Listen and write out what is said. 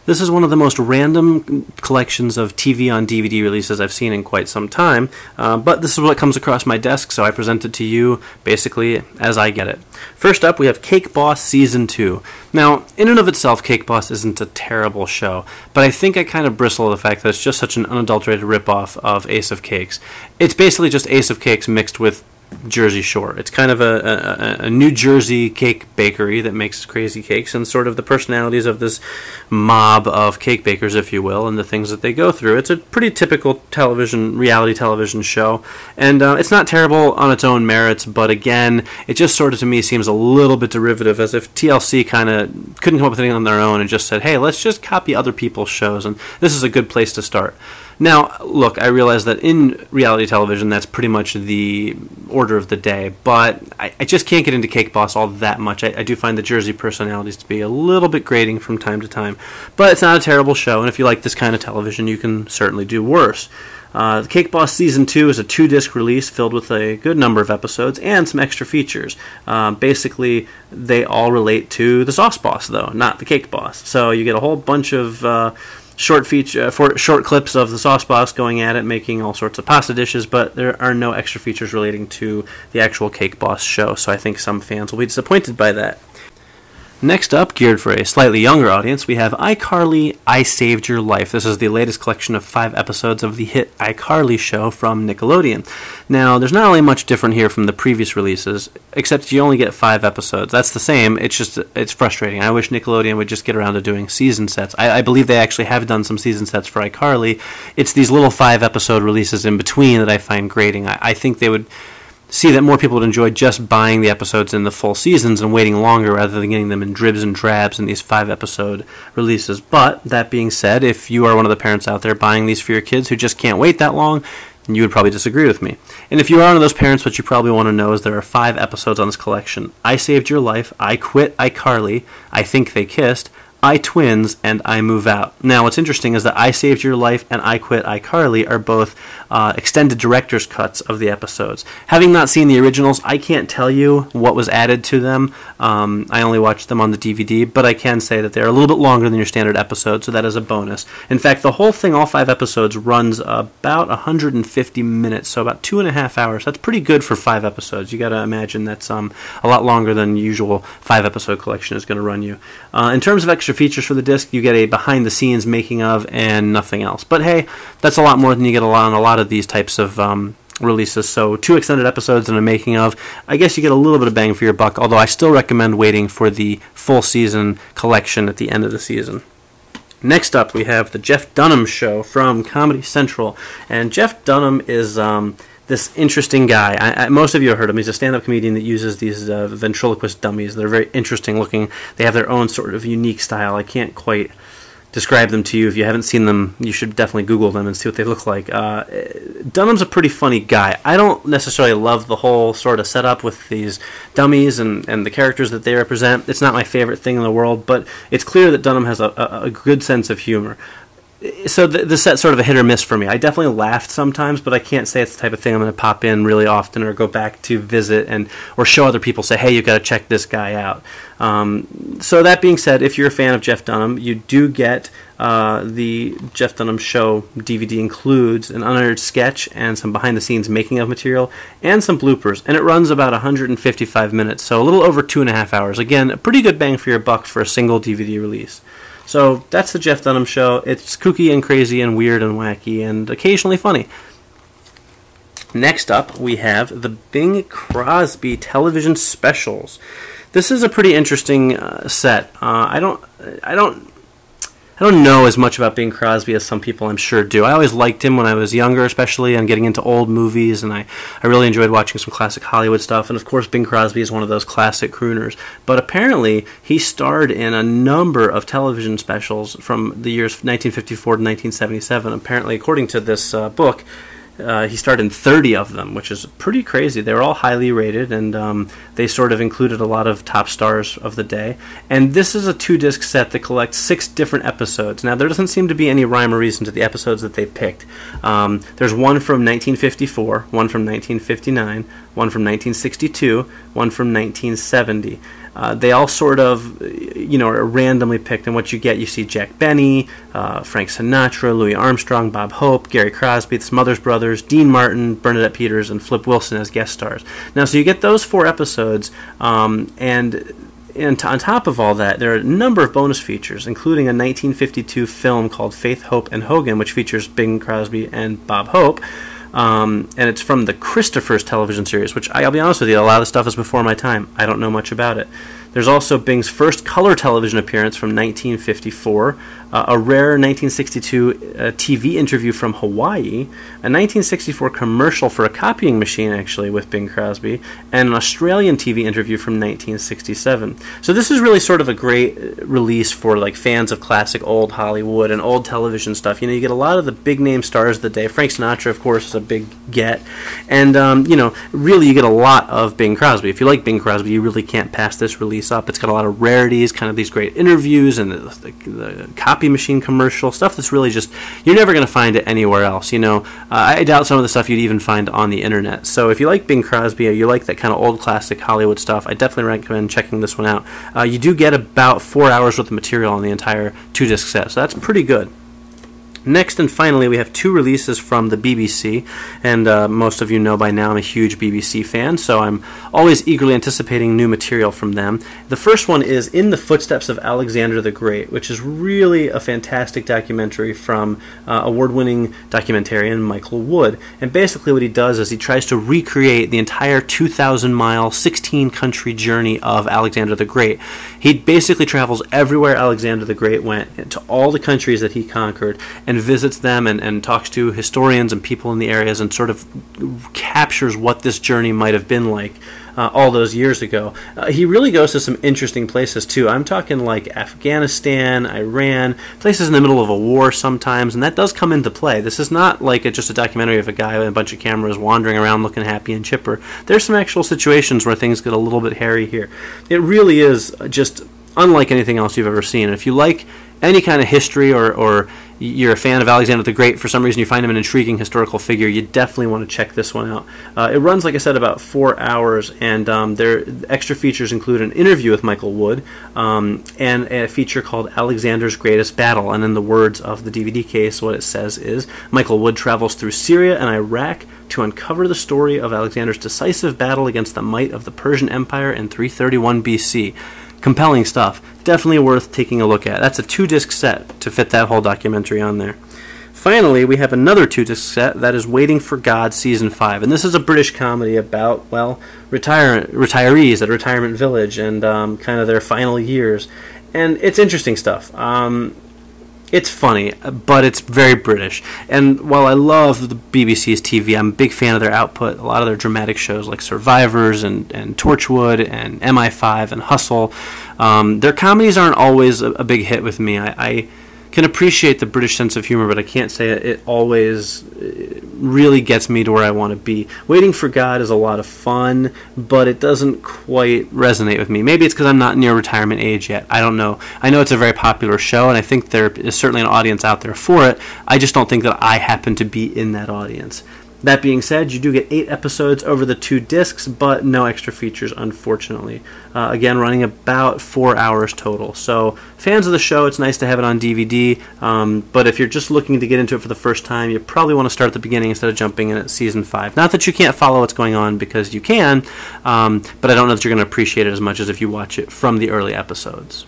This is one of the most random collections of TV on DVD releases I've seen in quite some time, but this is what comes across my desk, so I present it to you basically as I get it. First up, we have Cake Boss Season 2. Now, in and of itself, Cake Boss isn't a terrible show, but I think I kind of bristle at the fact that it's just such an unadulterated ripoff of Ace of Cakes. It's basically just Ace of Cakes mixed with Jersey Shore. It's kind of a New Jersey cake bakery that makes crazy cakes, and sort of the personalities of this mob of cake bakers, if you will, and the things that they go through. It's a pretty typical reality television show, and it's not terrible on its own merits, but again, it just sort of to me seems a little bit derivative, as if TLC kind of couldn't come up with anything on their own and just said, hey, let's just copy other people's shows, and this is a good place to start. Now, look, I realize that in reality television, that's pretty much the order of the day, but I just can't get into Cake Boss all that much. I do find the Jersey personalities to be a little bit grating from time to time, but it's not a terrible show, and if you like this kind of television, you can certainly do worse. The Cake Boss Season 2 is a 2-disc release filled with a good number of episodes and some extra features. Basically, they all relate to the Sauce Boss, though, not the Cake Boss. So you get a whole bunch of short clips of the Sauce Boss going at it, making all sorts of pasta dishes, but there are no extra features relating to the actual Cake Boss show, so I think some fans will be disappointed by that. Next up, geared for a slightly younger audience, we have iCarly, I Saved Your Life. This is the latest collection of 5 episodes of the hit iCarly show from Nickelodeon. Now, there's not really much different here from the previous releases, except you only get 5 episodes. That's the same, it's frustrating. I wish Nickelodeon would just get around to doing season sets. I believe they actually have done some season sets for iCarly. It's these little 5-episode releases in between that I find grating. I think they would see that more people would enjoy just buying the episodes in the full seasons and waiting longer rather than getting them in dribs and drabs in these 5-episode releases. But that being said, if you are one of the parents out there buying these for your kids who just can't wait that long, you would probably disagree with me. And if you are one of those parents, what you probably want to know is there are 5 episodes on this collection: I Saved Your Life, I Quit iCarly, I Think They Kissed, I Twins, and I Move Out. Now, what's interesting is that I Saved Your Life and I Quit iCarly are both extended director's cuts of the episodes. Having not seen the originals, I can't tell you what was added to them. I only watched them on the DVD, but I can say that they're a little bit longer than your standard episode, so that is a bonus. In fact, the whole thing, all 5 episodes, runs about 150 minutes, so about 2.5 hours. That's pretty good for 5 episodes. You got to imagine that's a lot longer than usual 5-episode collection is going to run you. In terms of extra features for the disc, you get a behind-the-scenes making of and nothing else. But hey, that's a lot more than you get on a lot of these types of releases. So 2 extended episodes and a making of. I guess you get a little bit of bang for your buck, although I still recommend waiting for the full season collection at the end of the season. Next up, we have the Jeff Dunham Show from Comedy Central. And Jeff Dunham is this interesting guy. Most of you have heard him. He's a stand-up comedian that uses these ventriloquist dummies. They're very interesting looking. They have their own sort of unique style. I can't quite describe them to you. If you haven't seen them, you should definitely Google them and see what they look like. Dunham's a pretty funny guy. I don't necessarily love the whole sort of setup with these dummies and the characters that they represent. It's not my favorite thing in the world, but it's clear that Dunham has a good sense of humor. So the set's sort of a hit or miss for me. I definitely laughed sometimes, but I can't say it's the type of thing I'm going to pop in really often or go back to visit or show other people, say, hey, you've got to check this guy out. So that being said, if you're a fan of Jeff Dunham, you do get the Jeff Dunham Show DVD includes an unedited sketch and some behind-the-scenes making-of material and some bloopers, and it runs about 155 minutes, so a little over 2.5 hours. Again, a pretty good bang for your buck for a single DVD release. So that's the Jeff Dunham Show. It's kooky and crazy and weird and wacky and occasionally funny. Next up, we have the Bing Crosby television specials. This is a pretty interesting set. I don't know as much about Bing Crosby as some people I'm sure do. I always liked him when I was younger, especially on getting into old movies, and I really enjoyed watching some classic Hollywood stuff. And of course, Bing Crosby is one of those classic crooners. But apparently, he starred in a number of television specials from the years 1954 to 1977. Apparently, according to this book, he starred in 30 of them, which is pretty crazy. They were all highly rated, and they sort of included a lot of top stars of the day. And this is a 2-disc set that collects 6 different episodes. Now, there doesn't seem to be any rhyme or reason to the episodes that they picked. There's one from 1954, one from 1959, one from 1962, one from 1970. They all sort of, are randomly picked, and what you see Jack Benny, Frank Sinatra, Louis Armstrong, Bob Hope, Gary Crosby, the Smothers Brothers, Dean Martin, Bernadette Peters, and Flip Wilson as guest stars. Now, so you get those 4 episodes, and on top of all that, there are a number of bonus features, including a 1952 film called Faith, Hope, and Hogan, which features Bing Crosby and Bob Hope. And it's from the Christopher's television series, which I'll be honest with you, a lot of the stuff is before my time. I don't know much about it. There's also Bing's first color television appearance from 1954, a rare 1962 TV interview from Hawaii, a 1964 commercial for a copying machine, actually, with Bing Crosby, and an Australian TV interview from 1967. So this is really sort of a great release for like fans of classic old Hollywood and old television stuff. You get a lot of the big name stars of the day. Frank Sinatra, of course, is a big get, and really you get a lot of Bing Crosby. If you like Bing Crosby, you really can't pass this release up. It's got a lot of rarities, kind of these great interviews, and the copy machine commercial stuff that's really just, you're never going to find it anywhere else. I doubt some of the stuff you'd even find on the internet. So if you like Bing Crosby, or you like that kind of old classic Hollywood stuff, I definitely recommend checking this one out. You do get about 4 hours worth of material on the entire 2-disc set, so that's pretty good. Next and finally, we have 2 releases from the BBC, and most of you know by now I'm a huge BBC fan, so I'm always eagerly anticipating new material from them. The first one is In the Footsteps of Alexander the Great, which is really a fantastic documentary from award-winning documentarian Michael Wood. And basically what he does is he tries to recreate the entire 2,000-mile, 16-country journey of Alexander the Great. He basically travels everywhere Alexander the Great went, to all the countries that he conquered, and visits them and talks to historians and people in the areas and sort of captures what this journey might have been like all those years ago. He really goes to some interesting places too. I'm talking like Afghanistan, Iran, places in the middle of a war sometimes, and that does come into play. This is not like just a documentary of a guy with a bunch of cameras wandering around looking happy and chipper. There's some actual situations where things get a little bit hairy here. It really is just unlike anything else you've ever seen. And if you like any kind of history, or you're a fan of Alexander the Great, for some reason you find him an intriguing historical figure, you definitely want to check this one out. It runs, like I said, about 4 hours, and their extra features include an interview with Michael Wood, and a feature called Alexander's Greatest Battle. And in the words of the DVD case, what it says is, Michael Wood travels through Syria and Iraq to uncover the story of Alexander's decisive battle against the might of the Persian Empire in 331 BC. Compelling stuff. Definitely worth taking a look at. That's a 2-disc set to fit that whole documentary on there. Finally, we have another 2-disc set that is Waiting for God Season 5. And this is a British comedy about, retirees at a retirement village and kind of their final years. And it's interesting stuff. It's funny, but it's very British. And while I love the BBC's TV, I'm a big fan of their output. A lot of their dramatic shows like Survivors and Torchwood and MI5 and Hustle. Their comedies aren't always a big hit with me. I can appreciate the British sense of humor, but I can't say it always really gets me to where I want to be. Waiting for God is a lot of fun, but it doesn't quite resonate with me. Maybe it's because I'm not near retirement age yet. I don't know. I know it's a very popular show, and I think there is certainly an audience out there for it. I just don't think that I happen to be in that audience. That being said, you do get 8 episodes over the 2 discs, but no extra features, unfortunately. Again, running about 4 hours total. So, fans of the show, it's nice to have it on DVD, but if you're just looking to get into it for the first time, you probably want to start at the beginning instead of jumping in at Season 5. Not that you can't follow what's going on, because you can, but I don't know that you're going to appreciate it as much as if you watch it from the early episodes.